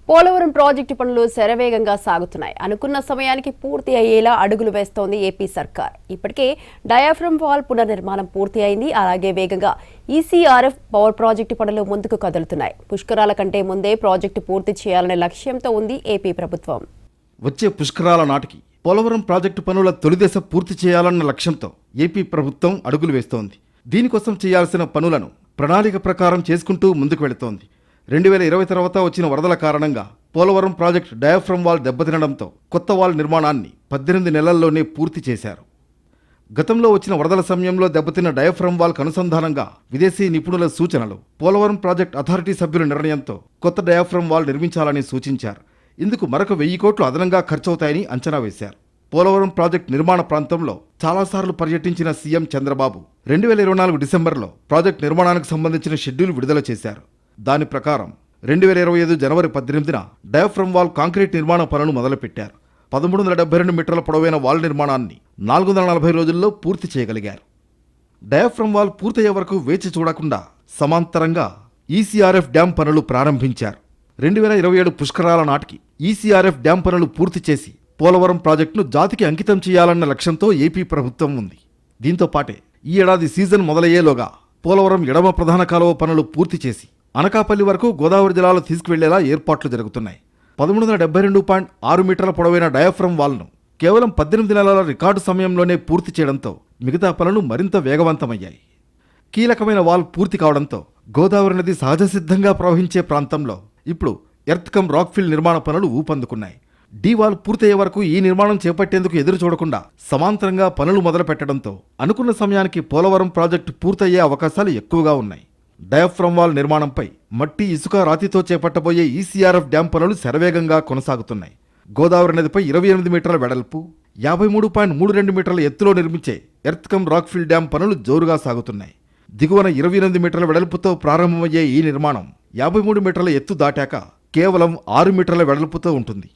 Polavaram project పనులు శరవేగంగా సాగుతున్నాయి. అనుకున్న సమయానికి పూర్తి అయ్యేలా అడుగులు వేస్తోంది ఏపీ సర్కార్. ఇప్పటికే డయాఫ్రమ్ వాల్ పునర్నిర్మాణం పూర్తి అయింది. అలాగే వేగంగా ఈసీఆర్ఎఫ్ పవర్ ప్రాజెక్టు పనులు ముందుకు కదులుతున్నాయి. పుష్కరాల కంటే ముందే ప్రాజెక్టు పూర్తి చేయాలనే లక్ష్యంతో ఉంది ఏపీ ప్రభుత్వం. వచ్చే పుష్కరాల నాటికి పోలవరం ప్రాజెక్టు పనుల తొలిదశ పూర్తి చేయాలన్న లక్ష్యంతో ఏపీ ప్రభుత్వం అడుగులు వేస్తోంది. దీనికోసం చేయాల్సిన పనులను ప్రణాళిక ప్రకారం చేసుకుంటూ ముందుకు వెళుతోంది. 2020 తర్వాత వచ్చిన వరదల కారణంగా పోలవరం ప్రాజెక్టు డయాఫ్రమ్ వాల్ దెబ్బతినడంతో కొత్త వాల్ నిర్మాణాన్ని 18 నెలల్లోనే పూర్తి చేశారు. గతంలో వచ్చిన వరదల సమయంలో దెబ్బతిన్న డయాఫ్రమ్ వాల్కు అనుసంధానంగా విదేశీ నిపుణుల సూచనలు, పోలవరం ప్రాజెక్టు అథారిటీ సభ్యుల నిర్ణయంతో కొత్త డయాఫ్రమ్ వాల్ నిర్మించాలని సూచించారు. ఇందుకు మరొక 1000 కోట్లు అదనంగా ఖర్చవుతాయని అంచనా వేశారు. పోలవరం ప్రాజెక్టు నిర్మాణ ప్రాంతంలో చాలాసార్లు పర్యటించిన సీఎం చంద్రబాబు 2024 డిసెంబర్లో ప్రాజెక్టు నిర్మాణానికి సంబంధించిన షెడ్యూల్ విడుదల చేశారు. దాని ప్రకారం 2025 జనవరి 18న డయాఫ్రమ్ వాల్ కాంక్రీట్ నిర్మాణ పనులు మొదలుపెట్టారు. 1372 మీటర్ల పొడవైన వాల్ నిర్మాణాన్ని 440 రోజుల్లో పూర్తి చేయగలిగారు. డయాఫ్రమ్ వాల్ పూర్తయ్యే వరకు వేచి చూడకుండా సమాంతరంగా ఈసీఆర్ఎఫ్ డ్యాం పనులు ప్రారంభించారు. 2027 పుష్కరాల నాటికి ఈసీఆర్ఎఫ్ డ్యాం పనులు పూర్తి చేసి పోలవరం ప్రాజెక్టును జాతికి అంకితం చేయాలన్న లక్ష్యంతో ఏపీ ప్రభుత్వం ఉంది. దీంతో పాటే ఈ ఏడాది సీజన్ మొదలయ్యేలోగా పోలవరం ఎడమ ప్రధాన కాలువ పనులు పూర్తి చేసి అనకాపల్లి వరకు గోదావరి జలాలు తీసుకువెళ్లేలా ఏర్పాట్లు జరుగుతున్నాయి. 1372.6 మీటర్ల పొడవైన డయాఫ్రమ్ వాల్ను కేవలం 18 నెలల రికార్డు సమయంలోనే పూర్తి చేయడంతో మిగతా పనులు మరింత వేగవంతమయ్యాయి. కీలకమైన వాల్ పూర్తి కావడంతో గోదావరి నది సహజసిద్ధంగా ప్రవహించే ప్రాంతంలో ఇప్పుడు ఎర్త్ కమ్ రాక్ఫిల్ నిర్మాణ పనులు ఊపందుకున్నాయి. డీ వాల్ పూర్తయ్యే వరకు ఈ నిర్మాణం చేపట్టేందుకు ఎదురు చూడకుండా సమాంతరంగా పనులు మొదలు పెట్టడంతో అనుకున్న సమయానికి పోలవరం ప్రాజెక్టు పూర్తయ్యే అవకాశాలు ఎక్కువగా ఉన్నాయి. డయాఫ్రమ్ వాల్ నిర్మాణంపై మట్టి, ఇసుక, రాతితో చేపట్టబోయే ఈసీఆర్ఎఫ్ డ్యాం పనులు శరవేగంగా కొనసాగుతున్నాయి. గోదావరి నదిపై 28 మీటర్ల వెడల్పు, 53.32 మీటర్ల ఎత్తులో నిర్మించే ఎర్త్ కమ్ రాక్ఫిల్ డ్యాం పనులు జోరుగా సాగుతున్నాయి. దిగువన 28 మీటర్ల వెడల్పుతో ప్రారంభమయ్యే ఈ నిర్మాణం 53 మీటర్ల ఎత్తు దాటాక కేవలం 6 మీటర్ల వెడల్పుతో ఉంటుంది.